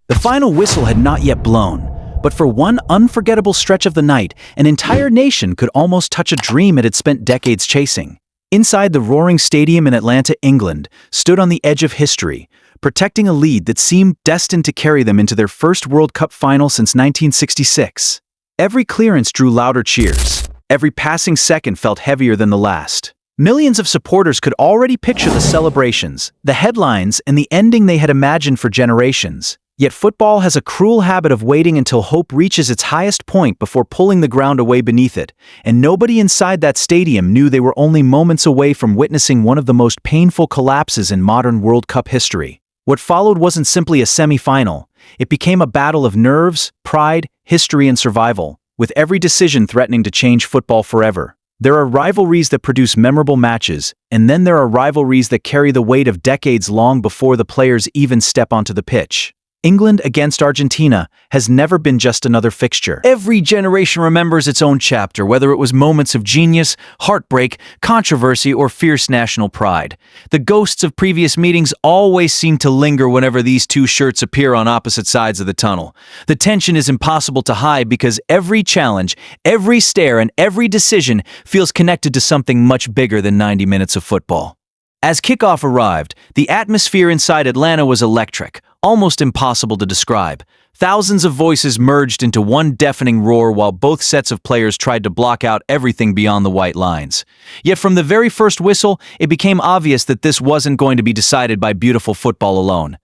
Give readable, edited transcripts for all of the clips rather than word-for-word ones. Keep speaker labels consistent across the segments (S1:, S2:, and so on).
S1: The final whistle had not yet blown, but for one unforgettable stretch of the night, an entire nation could almost touch a dream it had spent decades chasing. Inside the roaring stadium in Atlanta, England, stood on the edge of history, protecting a lead that seemed destined to carry them into their first World Cup final since 1966. Every clearance drew louder cheers. Every passing second felt heavier than the last. Millions of supporters could already picture the celebrations, the headlines, and the ending they had imagined for generations. Yet football has a cruel habit of waiting until hope reaches its highest point before pulling the ground away beneath it, and nobody inside that stadium knew they were only moments away from witnessing one of the most painful collapses in modern World Cup history. What followed wasn't simply a semi-final. It became a battle of nerves, pride, history, and survival, with every decision threatening to change football forever. There are rivalries that produce memorable matches, and then there are rivalries that carry the weight of decades long before the players even step onto the pitch. England against Argentina has never been just another fixture. Every generation remembers its own chapter, whether it was moments of genius, heartbreak, controversy, or fierce national pride. The ghosts of previous meetings always seem to linger whenever these two shirts appear on opposite sides of the tunnel. The tension is impossible to hide because every challenge, every stare, and every decision feels connected to something much bigger than 90 minutes of football. As kickoff arrived, the atmosphere inside Atlanta was electric, almost impossible to describe. Thousands of voices merged into one deafening roar while both sets of players tried to block out everything beyond the white lines. Yet from the very first whistle, it became obvious that this wasn't going to be decided by beautiful football alone.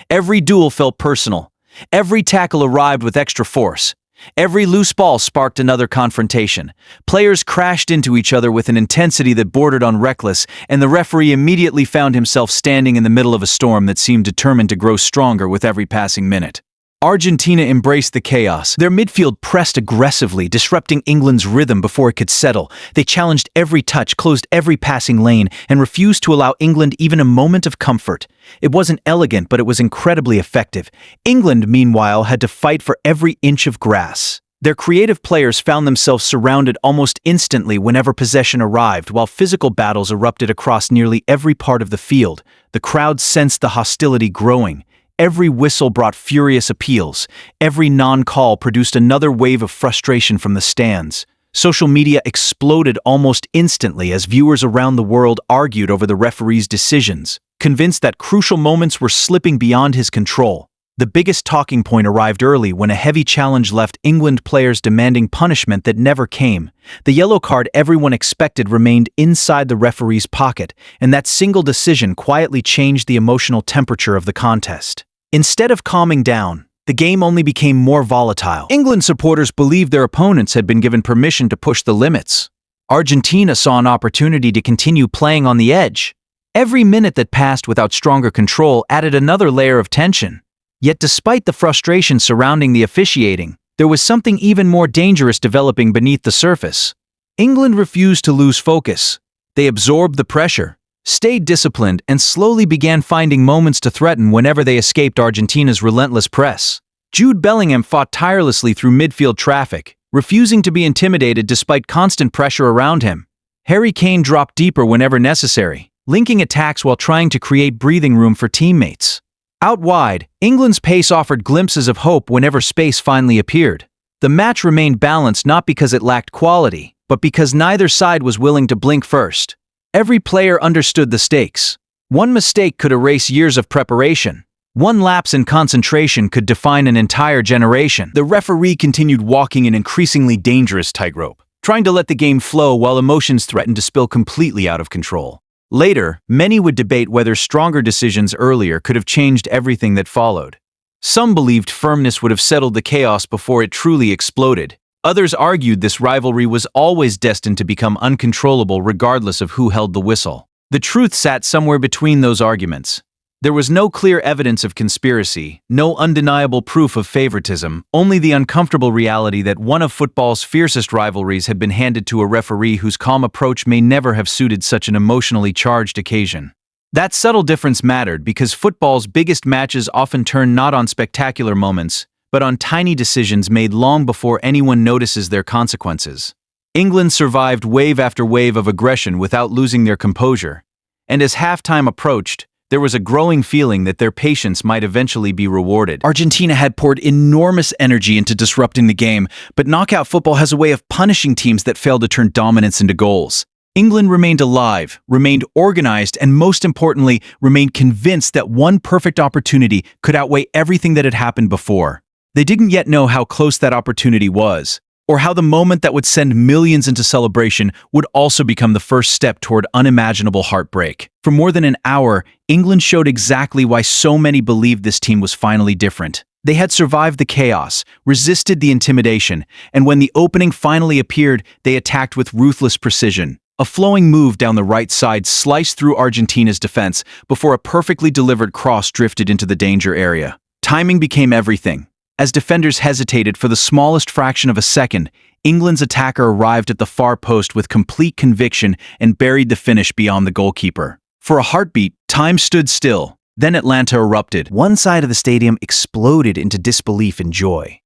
S1: Every duel felt personal. Every tackle arrived with extra force. Every loose ball sparked another confrontation. Players crashed into each other with an intensity that bordered on reckless, and the referee immediately found himself standing in the middle of a storm that seemed determined to grow stronger with every passing minute. Argentina embraced the chaos. Their midfield pressed aggressively, disrupting England's rhythm before it could settle. They challenged every touch, closed every passing lane, and refused to allow England even a moment of comfort. It wasn't elegant, but it was incredibly effective. England, meanwhile, had to fight for every inch of grass. Their creative players found themselves surrounded almost instantly whenever possession arrived, while physical battles erupted across nearly every part of the field. The crowd sensed the hostility growing. Every whistle brought furious appeals. Every non-call produced another wave of frustration from the stands. Social media exploded almost instantly as viewers around the world argued over the referee's decisions, convinced that crucial moments were slipping beyond his control. The biggest talking point arrived early when a heavy challenge left England players demanding punishment that never came. The yellow card everyone expected remained inside the referee's pocket, and that single decision quietly changed the emotional temperature of the contest. Instead of calming down, the game only became more volatile. England supporters believed their opponents had been given permission to push the limits. Argentina saw an opportunity to continue playing on the edge. Every minute that passed without stronger control added another layer of tension. Yet despite the frustration surrounding the officiating, there was something even more dangerous developing beneath the surface. England refused to lose focus. They absorbed the pressure, stayed disciplined, and slowly began finding moments to threaten whenever they escaped Argentina's relentless press. Jude Bellingham fought tirelessly through midfield traffic, refusing to be intimidated despite constant pressure around him. Harry Kane dropped deeper whenever necessary, linking attacks while trying to create breathing room for teammates. Out wide, England's pace offered glimpses of hope whenever space finally appeared. The match remained balanced not because it lacked quality, but because neither side was willing to blink first. Every player understood the stakes. One mistake could erase years of preparation. One lapse in concentration could define an entire generation. The referee continued walking an increasingly dangerous tightrope, trying to let the game flow while emotions threatened to spill completely out of control. Later, many would debate whether stronger decisions earlier could have changed everything that followed. Some believed firmness would have settled the chaos before it truly exploded. Others argued this rivalry was always destined to become uncontrollable regardless of who held the whistle. The truth sat somewhere between those arguments. There was no clear evidence of conspiracy, no undeniable proof of favoritism, only the uncomfortable reality that one of football's fiercest rivalries had been handed to a referee whose calm approach may never have suited such an emotionally charged occasion. That subtle difference mattered because football's biggest matches often turn not on spectacular moments, but on tiny decisions made long before anyone notices their consequences. England survived wave after wave of aggression without losing their composure, and as halftime approached, there was a growing feeling that their patience might eventually be rewarded. Argentina had poured enormous energy into disrupting the game, but knockout football has a way of punishing teams that fail to turn dominance into goals. England remained alive, remained organized, and most importantly, remained convinced that one perfect opportunity could outweigh everything that had happened before. They didn't yet know how close that opportunity was, or how the moment that would send millions into celebration would also become the first step toward unimaginable heartbreak. For more than an hour, England showed exactly why so many believed this team was finally different. They had survived the chaos, resisted the intimidation, and when the opening finally appeared, they attacked with ruthless precision. A flowing move down the right side sliced through Argentina's defense before a perfectly delivered cross drifted into the danger area. Timing became everything. As defenders hesitated for the smallest fraction of a second, England's attacker arrived at the far post with complete conviction and buried the finish beyond the goalkeeper. For a heartbeat, time stood still. Then Atlanta erupted. One side of the stadium exploded into disbelief and joy,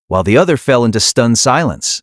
S1: while the other fell into stunned silence.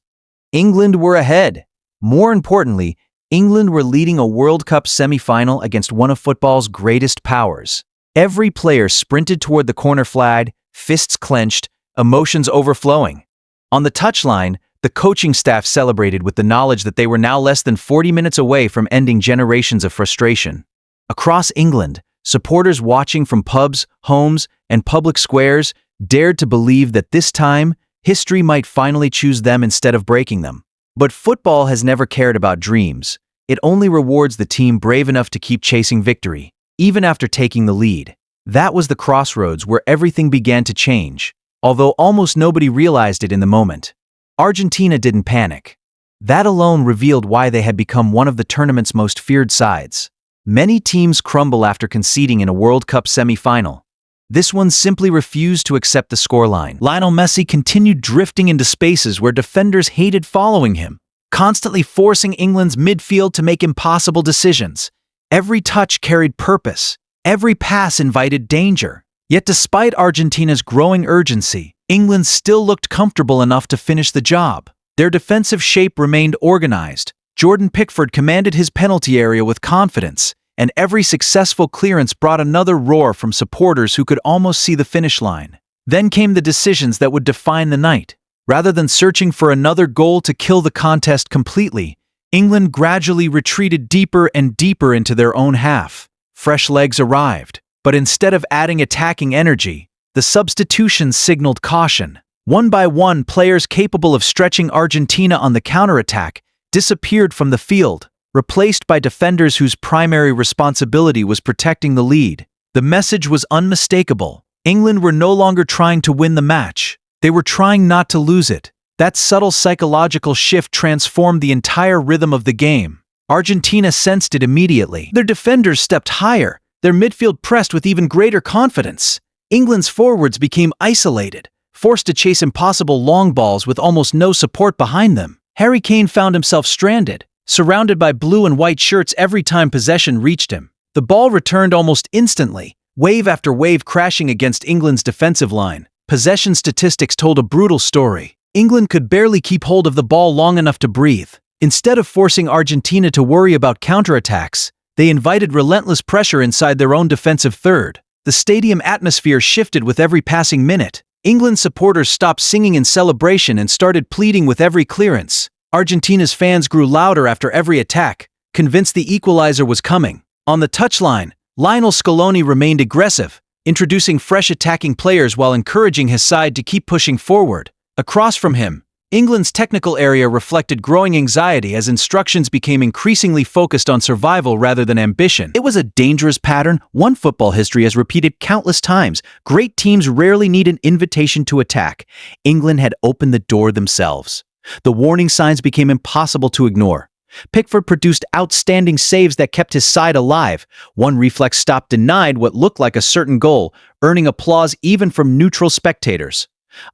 S1: England were ahead. More importantly, England were leading a World Cup semi-final against one of football's greatest powers. Every player sprinted toward the corner flag, fists clenched, emotions overflowing. On the touchline, the coaching staff celebrated with the knowledge that they were now less than 40 minutes away from ending generations of frustration. Across England, supporters watching from pubs, homes, and public squares dared to believe that this time, history might finally choose them instead of breaking them. But football has never cared about dreams. It only rewards the team brave enough to keep chasing victory, even after taking the lead. That was the crossroads where everything began to change, although almost nobody realized it in the moment. Argentina didn't panic. That alone revealed why they had become one of the tournament's most feared sides. Many teams crumble after conceding in a World Cup semi-final. This one simply refused to accept the scoreline. Lionel Messi continued drifting into spaces where defenders hated following him, constantly forcing England's midfield to make impossible decisions. Every touch carried purpose. Every pass invited danger. Yet despite Argentina's growing urgency, England still looked comfortable enough to finish the job. Their defensive shape remained organized. Jordan Pickford commanded his penalty area with confidence, and every successful clearance brought another roar from supporters who could almost see the finish line. Then came the decisions that would define the night. Rather than searching for another goal to kill the contest completely, England gradually retreated deeper and deeper into their own half. Fresh legs arrived, but instead of adding attacking energy, the substitutions signaled caution. One by one, players capable of stretching Argentina on the counterattack disappeared from the field, replaced by defenders whose primary responsibility was protecting the lead. The message was unmistakable. England were no longer trying to win the match. They were trying not to lose it. That subtle psychological shift transformed the entire rhythm of the game. Argentina sensed it immediately. Their defenders stepped higher. Their midfield pressed with even greater confidence. England's forwards became isolated, forced to chase impossible long balls with almost no support behind them. Harry Kane found himself stranded, surrounded by blue and white shirts every time possession reached him. The ball returned almost instantly, wave after wave crashing against England's defensive line. Possession statistics told a brutal story. England could barely keep hold of the ball long enough to breathe. Instead of forcing Argentina to worry about counterattacks, they invited relentless pressure inside their own defensive third. The stadium atmosphere shifted with every passing minute. England supporters stopped singing in celebration and started pleading with every clearance. Argentina's fans grew louder after every attack, convinced the equalizer was coming. On the touchline, Lionel Scaloni remained aggressive, introducing fresh attacking players while encouraging his side to keep pushing forward. Across from him, England's technical area reflected growing anxiety as instructions became increasingly focused on survival rather than ambition. It was a dangerous pattern, one football history has repeated countless times. Great teams rarely need an invitation to attack. England had opened the door themselves. The warning signs became impossible to ignore. Pickford produced outstanding saves that kept his side alive. One reflex stop denied what looked like a certain goal, earning applause even from neutral spectators.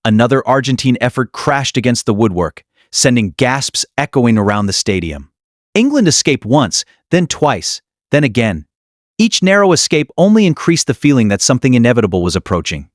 S1: Another Argentine effort crashed against the woodwork, sending gasps echoing around the stadium. England escaped once, then twice, then again. Each narrow escape only increased the feeling that something inevitable was approaching.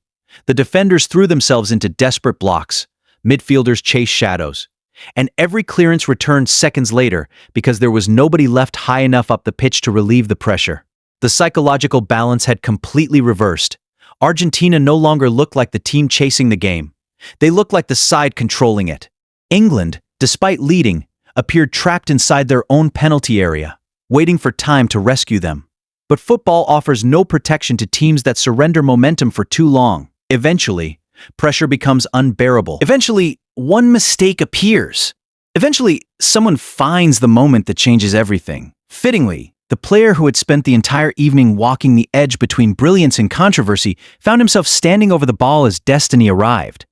S1: The defenders threw themselves into desperate blocks. Midfielders chased shadows. And every clearance returned seconds later because there was nobody left high enough up the pitch to relieve the pressure. The psychological balance had completely reversed. Argentina no longer looked like the team chasing the game. They looked like the side controlling it. England, despite leading, appeared trapped inside their own penalty area, waiting for time to rescue them. But football offers no protection to teams that surrender momentum for too long. Eventually, pressure becomes unbearable. Eventually, one mistake appears. Eventually, someone finds the moment that changes everything. Fittingly, the player who had spent the entire evening walking the edge between brilliance and controversy found himself standing over the ball as destiny arrived.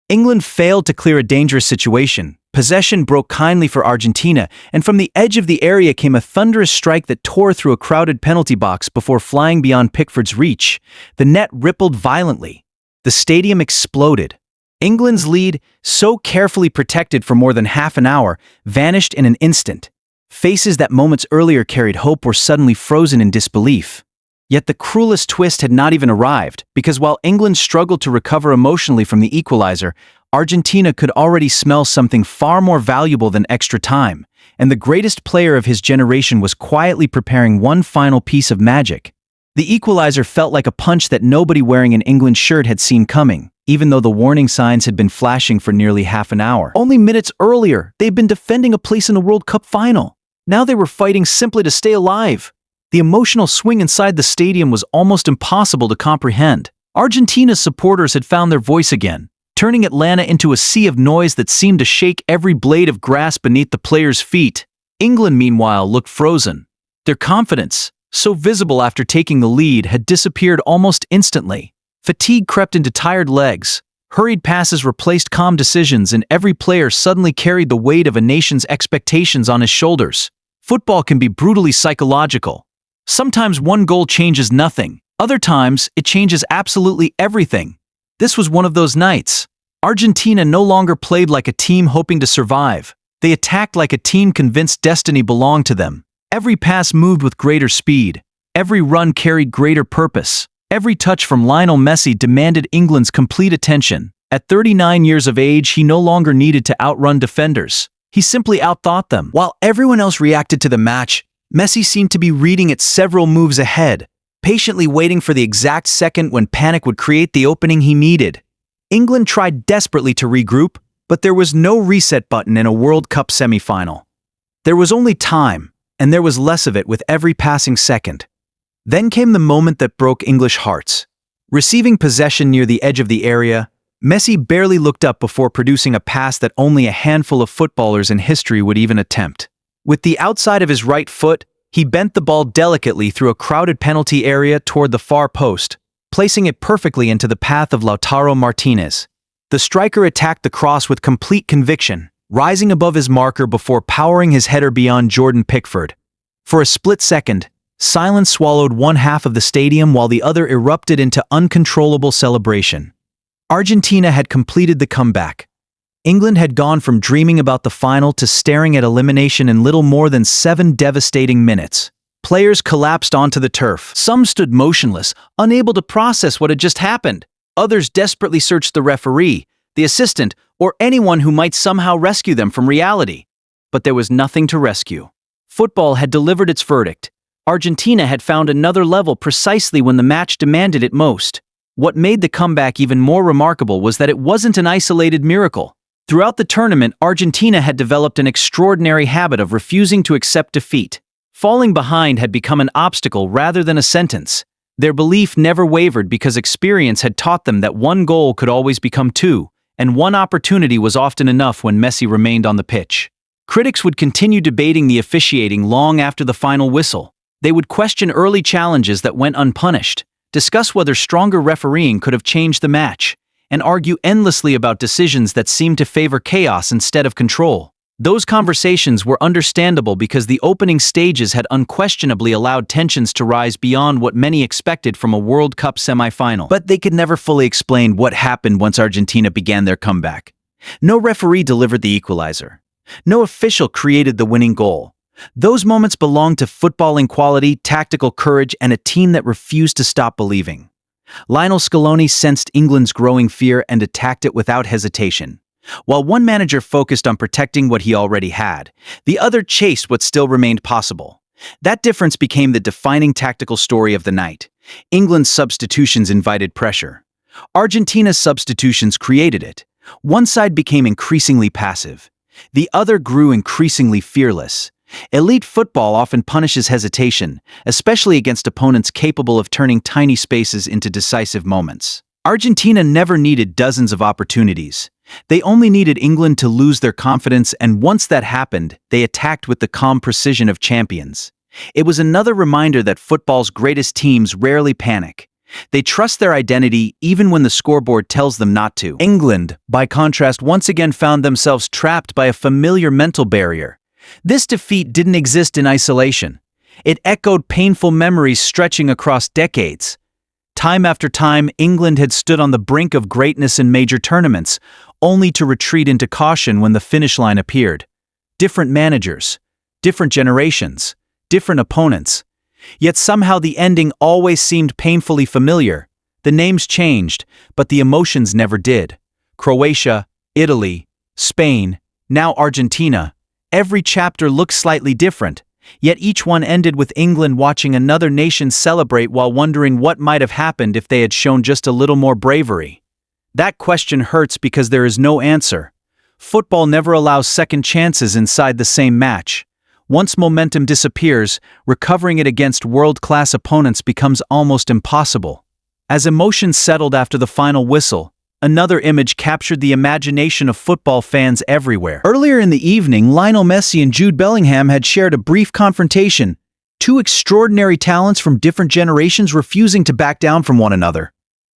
S1: England failed to clear a dangerous situation. Possession broke kindly for Argentina, and from the edge of the area came a thunderous strike that tore through a crowded penalty box before flying beyond Pickford's reach. The net rippled violently. The stadium exploded. England's lead, so carefully protected for more than half an hour, vanished in an instant. Faces that moments earlier carried hope were suddenly frozen in disbelief. Yet the cruelest twist had not even arrived, because while England struggled to recover emotionally from the equalizer, Argentina could already smell something far more valuable than extra time, and the greatest player of his generation was quietly preparing one final piece of magic. The equalizer felt like a punch that nobody wearing an England shirt had seen coming, even though the warning signs had been flashing for nearly half an hour. Only minutes earlier, they'd been defending a place in the World Cup final. Now they were fighting simply to stay alive. The emotional swing inside the stadium was almost impossible to comprehend. Argentina's supporters had found their voice again, turning Atlanta into a sea of noise that seemed to shake every blade of grass beneath the players' feet. England, meanwhile, looked frozen. Their confidence, so visible after taking the lead, had disappeared almost instantly. Fatigue crept into tired legs. Hurried passes replaced calm decisions, and every player suddenly carried the weight of a nation's expectations on his shoulders. Football can be brutally psychological. Sometimes one goal changes nothing. Other times, it changes absolutely everything. This was one of those nights. Argentina no longer played like a team hoping to survive. They attacked like a team convinced destiny belonged to them. Every pass moved with greater speed. Every run carried greater purpose. Every touch from Lionel Messi demanded England's complete attention. At 39 years of age, he no longer needed to outrun defenders. He simply outthought them. While everyone else reacted to the match, Messi seemed to be reading it several moves ahead, patiently waiting for the exact second when panic would create the opening he needed. England tried desperately to regroup, but there was no reset button in a World Cup semifinal. There was only time, and there was less of it with every passing second. Then came the moment that broke English hearts. Receiving possession near the edge of the area, Messi barely looked up before producing a pass that only a handful of footballers in history would even attempt. With the outside of his right foot, he bent the ball delicately through a crowded penalty area toward the far post, placing it perfectly into the path of Lautaro Martinez. The striker attacked the cross with complete conviction, rising above his marker before powering his header beyond Jordan Pickford. For a split second, silence swallowed one half of the stadium while the other erupted into uncontrollable celebration. Argentina had completed the comeback. England had gone from dreaming about the final to staring at elimination in little more than 7 devastating minutes. Players collapsed onto the turf. Some stood motionless, unable to process what had just happened. Others desperately searched the referee, the assistant, or anyone who might somehow rescue them from reality. But there was nothing to rescue. Football had delivered its verdict. Argentina had found another level precisely when the match demanded it most. What made the comeback even more remarkable was that it wasn't an isolated miracle. Throughout the tournament, Argentina had developed an extraordinary habit of refusing to accept defeat. Falling behind had become an obstacle rather than a sentence. Their belief never wavered because experience had taught them that one goal could always become 2, and one opportunity was often enough when Messi remained on the pitch. Critics would continue debating the officiating long after the final whistle. They would question early challenges that went unpunished, discuss whether stronger refereeing could have changed the match, and argue endlessly about decisions that seemed to favor chaos instead of control. Those conversations were understandable because the opening stages had unquestionably allowed tensions to rise beyond what many expected from a World Cup semifinal. But they could never fully explain what happened once Argentina began their comeback. No referee delivered the equalizer. No official created the winning goal. Those moments belonged to footballing quality, tactical courage, and a team that refused to stop believing. Lionel Scaloni sensed England's growing fear and attacked it without hesitation. While one manager focused on protecting what he already had, the other chased what still remained possible. That difference became the defining tactical story of the night. England's substitutions invited pressure. Argentina's substitutions created it. One side became increasingly passive. The other grew increasingly fearless. Elite football often punishes hesitation, especially against opponents capable of turning tiny spaces into decisive moments. Argentina never needed dozens of opportunities. They only needed England to lose their confidence, and once that happened, they attacked with the calm precision of champions. It was another reminder that football's greatest teams rarely panic. They trust their identity even when the scoreboard tells them not to. England, by contrast, once again found themselves trapped by a familiar mental barrier. This defeat didn't exist in isolation. It echoed painful memories stretching across decades. Time after time, England had stood on the brink of greatness in major tournaments, only to retreat into caution when the finish line appeared. Different managers, different generations, different opponents. Yet somehow the ending always seemed painfully familiar. The names changed, but the emotions never did. Croatia, Italy, Spain, now Argentina. Every chapter looked slightly different, yet each one ended with England watching another nation celebrate while wondering what might have happened if they had shown just a little more bravery. That question hurts because there is no answer. Football never allows second chances inside the same match. Once momentum disappears, recovering it against world-class opponents becomes almost impossible. As emotions settled after the final whistle, another image captured the imagination of football fans everywhere. Earlier in the evening, Lionel Messi and Jude Bellingham had shared a brief confrontation, two extraordinary talents from different generations refusing to back down from one another.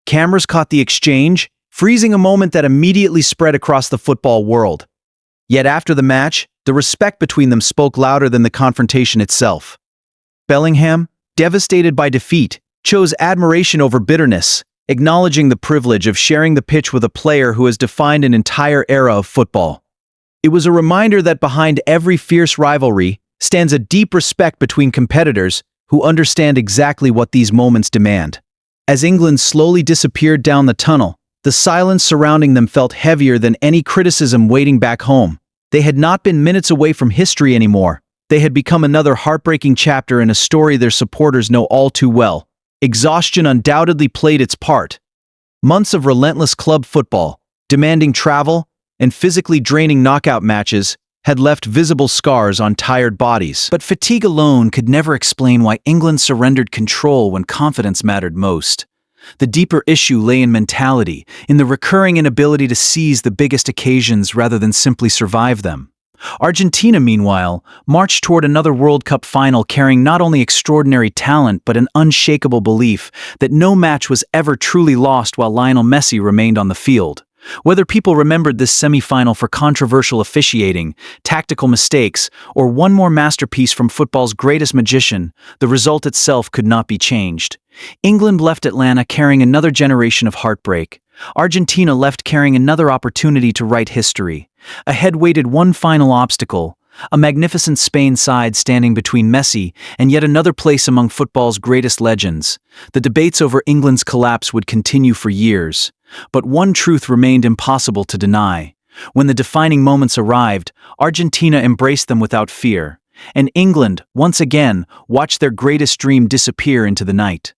S1: Cameras caught the exchange, freezing a moment that immediately spread across the football world. Yet after the match, the respect between them spoke louder than the confrontation itself. Bellingham, devastated by defeat, chose admiration over bitterness, acknowledging the privilege of sharing the pitch with a player who has defined an entire era of football. It was a reminder that behind every fierce rivalry stands a deep respect between competitors who understand exactly what these moments demand. As England slowly disappeared down the tunnel, the silence surrounding them felt heavier than any criticism waiting back home. They had not been minutes away from history anymore. They had become another heartbreaking chapter in a story their supporters know all too well. Exhaustion undoubtedly played its part. Months of relentless club football, demanding travel, and physically draining knockout matches had left visible scars on tired bodies. But fatigue alone could never explain why England surrendered control when confidence mattered most. The deeper issue lay in mentality, in the recurring inability to seize the biggest occasions rather than simply survive them. Argentina, meanwhile, marched toward another World Cup final carrying not only extraordinary talent but an unshakable belief that no match was ever truly lost while Lionel Messi remained on the field. Whether people remembered this semi-final for controversial officiating, tactical mistakes, or one more masterpiece from football's greatest magician, the result itself could not be changed. England left Atlanta carrying another generation of heartbreak. Argentina left carrying another opportunity to write history. Ahead waited one final obstacle, a magnificent Spain side standing between Messi and yet another place among football's greatest legends. The debates over England's collapse would continue for years. But one truth remained impossible to deny. When the defining moments arrived, Argentina embraced them without fear, and England, once again, watched their greatest dream disappear into the night.